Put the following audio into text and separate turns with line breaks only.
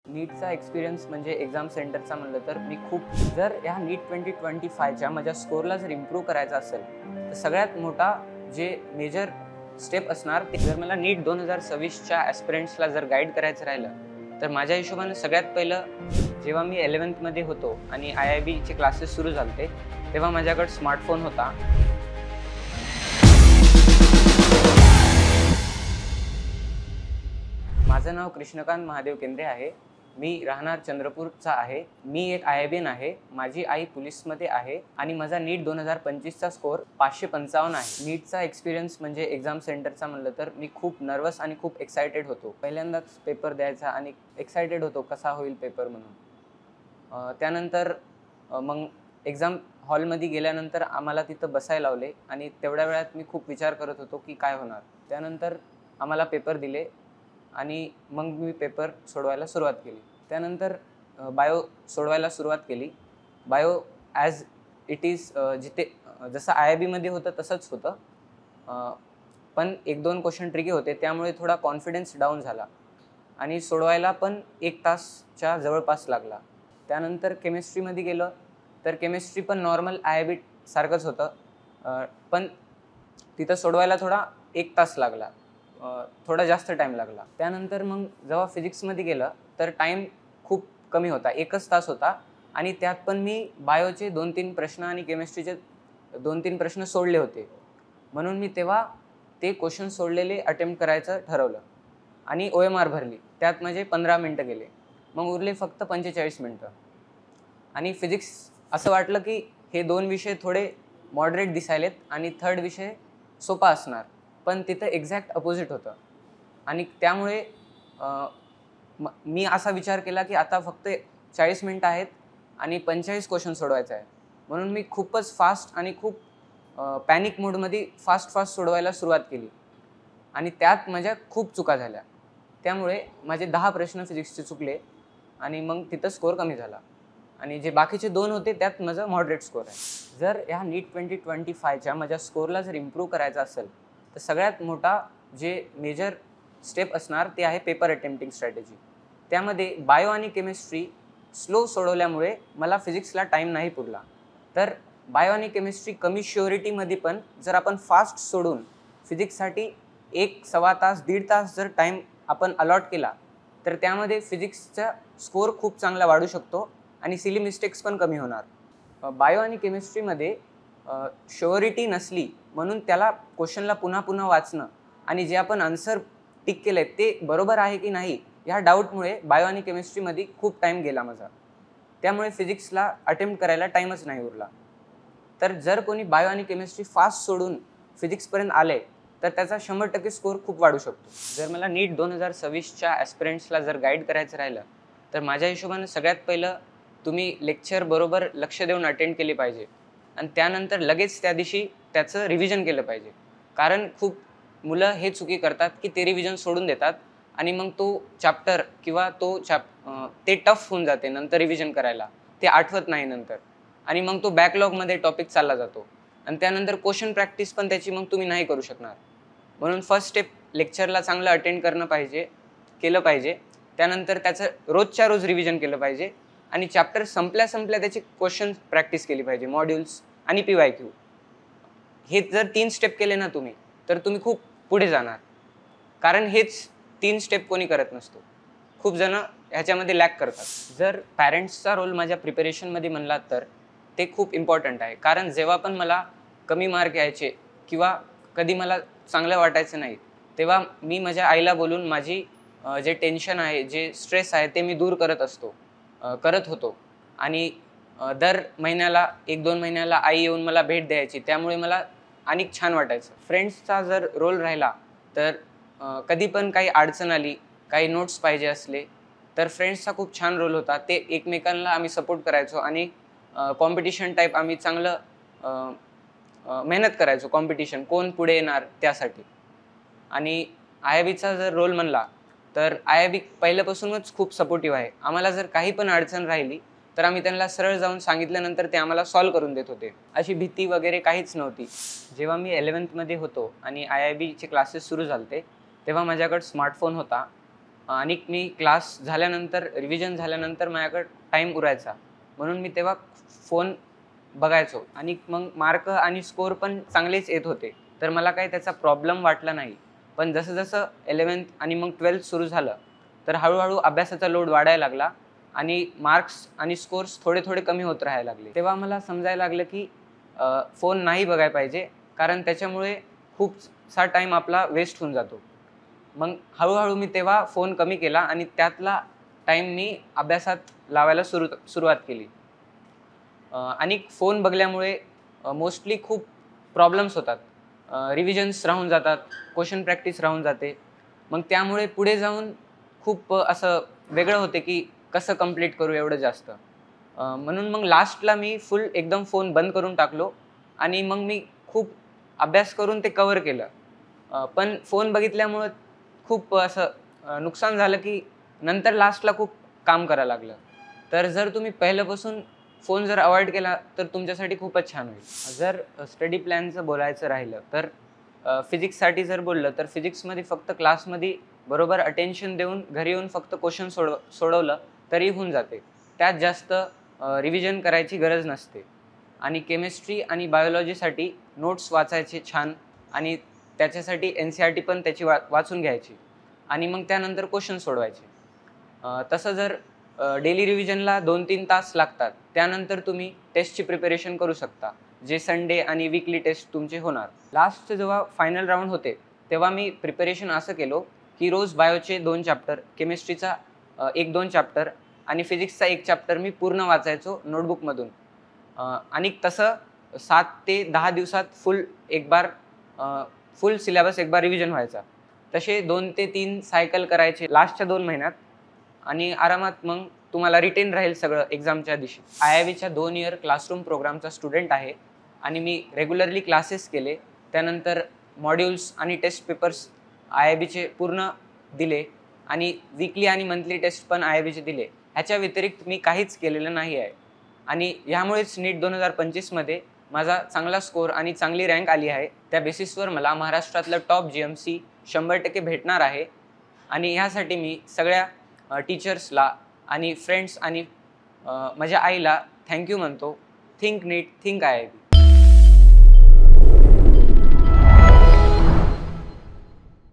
नीटचा experience म्हणजे exam सेंटरचा म्हणलं तर मी खूप जर ह्या नीट 2025च्या माझ्या स्कोअरला जर इम्प्रूव्ह करायचा असेल तर सगळ्यात मोठा जे मेजर स्टेप असणार ते जर मला नीट 2026च्या ॲस्पिरंट्सला जर गाईड करायचं राहिलं तर माझ्या हिशोबाने सगळ्यात पहिलं जेव्हा मी 11th होतो आणि IIBचे क्लासेस सुरू झाले तेव्हा माझ्याकडे स्मार्टफोन होता. माझं नाव कृष्णकांत महादेव केंद्रे आहे. मी राहणार चंद्रपूरचा आहे. मी एक IIBian आहे. माझी आई पोलीसमध्ये आहे आणि माझा नीट 2025चा स्कोअर 555 आहे. नीटचा एक्सपिरियन्स म्हणजे एक्झाम सेंटरचा म्हणलं तर मी खूप नर्वस आणि खूप एक्सायटेड होतो. पहिल्यांदाच पेपर द्यायचा आणि एक्सायटेड होतो कसा होईल पेपर म्हणून. त्यानंतर मग एक्झाम हॉलमध्ये गेल्यानंतर आम्हाला तिथं बसायला लावले आणि तेवढ्या वेळात मी खूप विचार करत होतो की काय होणार. त्यानंतर आम्हाला पेपर दिले आणि मग मी पेपर सोडवायला सुरुवात केली. त्यानंतर बायो सोडवायला सुरुवात केली. बायो ॲज इट इज जिथे जसं IIBमध्ये होतं तसंच होतं, पण 1-2 क्वेश्चन ट्रिकी होते त्यामुळे थोडा कॉन्फिडन्स डाऊन झाला आणि सोडवायला पण 1 तासच्या जवळपास लागला. त्यानंतर केमिस्ट्रीमध्ये गेलं तर केमिस्ट्री पण नॉर्मल IIB सारखंच होतं, पण तिथं सोडवायला थोडा 1 तास लागला, थोडा जास्त टाईम लागला. त्यानंतर मग जेव्हा फिजिक्समध्ये गेलं तर टाईम खूप कमी होता, 1च तास होता आणि त्यात पण मी बायोचे 2-3 प्रश्न आणि केमिस्ट्रीचे 2-3 प्रश्न सोडले होते. म्हणून मी तेव्हा ते क्वेश्चन सोडलेले अटेम्प्ट करायचं ठरवलं आणि OMR भरली. त्यात माझे 15 मिनटं गेले. मग उरले फक्त 45 मिनटं. आणि फिजिक्स असं वाटलं की हे 2 विषय थोडे मॉडरेट दिसायलेत आणि 3rd विषय सोपा असणार, पण तिथं एक्झॅक्ट अपोजिट होतं. आणि त्यामुळे मी असा विचार केला की आता फक्त 40 मिनटं आहेत आणि 45 क्वेश्चन सोडवायचं आहे. म्हणून मी खूपच फास्ट आणि खूप पॅनिक मोडमध्ये फास्ट सोडवायला सुरुवात केली आणि त्यात माझ्या खूप चुका झाल्या. त्यामुळे माझे 10 प्रश्न फिजिक्सचे चुकले आणि मग तिथं स्कोअर कमी झाला आणि जे बाकीचे 2 होते त्यात माझं मॉडरेट स्कोअर आहे. जर ह्या नीट 2025च्या माझ्या स्कोअरला जर इम्प्रूव्ह करायचा असेल तर सगळ्यात मोठा जे मेजर स्टेप असणार ते आहे पेपर अटेम्प्टिंग स्ट्रॅटेजी. त्यामध्ये बायो आणि केमिस्ट्री स्लो सोडवल्यामुळे मला फिजिक्सला टाईम नाही पुरला. तर बायो आणि केमिस्ट्री कमी श्युरिटीमध्ये पण जर आपण फास्ट सोडून फिजिक्ससाठी 1-1.25 तास 1.5 तास जर टाईम आपण अलॉट केला तर त्यामध्ये फिजिक्सचा स्कोअर खूप चांगला वाढू शकतो आणि सिली मिस्टेक्स पण कमी होणार. बायो आणि केमिस्ट्रीमध्ये श्युरिटी नसली म्हणून त्याला क्वेश्चनला पुन्हा वाचणं आणि जे आपण आन्सर टिक केलं आहे ते बरोबर आहे की नाही ह्या डाऊटमुळे बायो आणि केमिस्ट्रीमध्ये खूप टाईम गेला माझा. त्यामुळे फिजिक्सला अटेम्प्ट करायला टाईमच नाही उरला. तर जर कोणी बायो आणि केमिस्ट्री फास्ट सोडून फिजिक्सपर्यंत आले तर त्याचा 100% स्कोअर खूप वाढू शकतो. जर मला नीट 2026च्या ॲस्पिरंट्सला जर गाईड करायचं राहिलं तर माझ्या हिशोबाने सगळ्यात पहिलं तुम्ही लेक्चर बरोबर लक्ष देऊन अटेंड केली पाहिजे आणि त्यानंतर लगेच त्या दिवशी त्याचं रिव्हिजन केलं पाहिजे. कारण खूप मुलं हे चुकी करतात की ते रिव्हिजन सोडून देतात आणि मग तो चॅप्टर किंवा ते टफ होऊन जाते नंतर रिव्हिजन करायला, ते आठवत नाही नंतर आणि मग तो बॅकलॉगमध्ये टॉपिक चालला जातो आणि त्यानंतर क्वेश्चन प्रॅक्टिस पण त्याची मग तुम्ही नाही करू शकणार. म्हणून फर्स्ट स्टेप लेक्चरला चांगलं अटेंड केलं पाहिजे. त्यानंतर त्याचं रोजच्या रोज रिव्हिजन केलं पाहिजे आणि चॅप्टर संपल्या त्याची क्वेश्चन प्रॅक्टिस केली पाहिजे, मॉड्यूल्स आणि PYQ. हे जर 3 स्टेप केले ना तुम्ही तर तुम्ही खूप पुढे जाणार. कारण हेच 3 स्टेप कोणी करत नसतो. खूप जण ह्याच्यामध्ये लॅक करतात. जर पॅरेंट्सचा रोल माझ्या प्रिपरेशनमध्ये म्हणलात तर ते खूप इम्पॉर्टंट आहे. कारण जेव्हा पण मला कमी मार्क यायचे किंवा कधी मला चांगलं वाटायचं नाही तेव्हा मी माझ्या आईला बोलून माझी जे टेन्शन आहे, जे स्ट्रेस आहे ते मी दूर करत होतो आणि दर महिन्याला 1-2 महिन्याला आई येऊन मला भेट द्यायची. त्यामुळे मला आणि छान वाटायचं. फ्रेंड्सचा जर रोल राहिला तर कधी पण काही अडचण आली, काही नोट्स पाहिजे असले तर फ्रेंड्सचा खूप छान रोल होता. ते एकमेकांना आम्ही सपोर्ट करायचो आणि कॉम्पिटिशन टाईप आम्ही चांगलं मेहनत करायचो. कॉम्पिटिशन कोण पुढे येणार त्यासाठी. आणि IIBचा जर रोल म्हणला तर IIB पहिल्यापासूनच खूप सपोर्टिव्ह आहे. आम्हाला जर काही पण अडचण राहिली तर आम्ही त्यांना सरळ जाऊन सांगितल्यानंतर ते आम्हाला सॉल्व्ह करून देत होते. अशी भीती वगैरे काहीच नव्हती. जेव्हा मी 11th होतो आणि IIBचे क्लासेस सुरू झाले तेव्हा माझ्याकडे स्मार्टफोन होता. आणि मी क्लास झाल्यानंतर रिव्हिजन झाल्यानंतर माझ्याकडे टाईम उरायचा, म्हणून मी तेव्हा फोन बघायचो आणि मग मार्क आणि स्कोर पण चांगलेच येत होते, तर मला काही त्याचा प्रॉब्लेम वाटला नाही. पण जसं जसं 11th आणि मग 12th सुरू झालं, तर हळूहळू अभ्यासाचा लोड वाढायला लागला आणि मार्क्स आणि स्कोर्स थोडे थोडे कमी होत राहायला लागले. तेव्हा मला समजायला लागलं की फोन नाही बघायला पाहिजे, कारण त्याच्यामुळे खूपसा टाईम आपला वेस्ट होऊन जातो. मग हळूहळू मी तेव्हा फोन कमी केला आणि त्यातला टाईम मी अभ्यासात लावायला सुरुवात केली. आणि फोन बघल्यामुळे मोस्टली खूप प्रॉब्लेम्स होतात. रिव्हिजन्स राहून जातात, क्वेश्चन प्रॅक्टिस राहून जाते. मग त्यामुळे पुढे जाऊन खूप असं वेगळं होते की कसं कंप्लीट करू एवढं जास्त. म्हणून मग लास्टला मी फुल एकदम फोन बंद करून टाकलो आणि मग मी खूप अभ्यास करून ते कव्हर केलं. पण फोन बघितल्यामुळं खूप असं नुकसान झालं की नंतर लास्टला खूप काम करायला लागलं. तर जर तुम्ही पहिल्यापासून फोन जर अवॉइड केला तर तुमच्यासाठी खूपच छान होईल. जर स्टडी प्लॅनचं बोलायचं राहिलं तर फिजिक्ससाठी जर बोललं तर फिजिक्समध्ये फक्त क्लासमध्ये बरोबर अटेन्शन देऊन घरी येऊन फक्त क्वेश्चन सोडवलं तरी होऊन जाते. त्यात जास्त रिव्हिजन करायची गरज नसते. आणि केमिस्ट्री आणि बायोलॉजीसाठी नोट्स वाचायचे छान आणि त्याच्यासाठी NCERT पण त्याची वाचून घ्यायची आणि मग त्यानंतर क्वेश्चन सोडवायचे. तसं जर डेली रिव्हिजनला 2-3 तास लागतात, त्यानंतर तुम्ही टेस्टची प्रिपरेशन करू शकता, जे संडे आणि वीकली टेस्ट तुमचे होणार. लास्टचे जेव्हा फायनल राऊंड होते तेव्हा मी प्रिपरेशन असं केलो की रोज बायोचे 2 चॅप्टर, केमिस्ट्रीचा 1-2 चॅप्टर आणि फिजिक्सचा 1 चॅप्टर मी पूर्ण वाचायचो नोटबुकमधून. आणि तसं 7 ते 10 दिवसात फुल सिलेबस एक बार रिव्हिजन व्हायचा. तसे 2 ते 3 सायकल करायचे लास्टच्या 2 महिन्यात आणि आरामात मग तुम्हाला रिटेन राहील सगळं एक्झामच्या दिवशी. IIBच्या 2 इयर क्लासरूम प्रोग्रामचा स्टुडंट आहे आणि मी रेग्युलरली क्लासेस केले. त्यानंतर मॉड्यूल्स आणि टेस्ट पेपर्स IIBचे पूर्ण दिले आणि वीकली आणि मंथली टेस्ट पण IIBचे दिले. ह्याच्या व्यतिरिक्त मी काहीच केलेलं नाही आहे आणि ह्यामुळेच नीट 2025मध्ये माझा चांगला स्कोर आणि चांगली रँक आली आहे. त्या बेसिसवर मला महाराष्ट्रातलं टॉप GMC 100% भेटणार आहे आणि ह्यासाठी मी सगळ्या टीचर्सला आणि फ्रेंड्स आणि माझ्या आईला थँक्यू म्हणतो. थिंक नीट, थिंक IIB.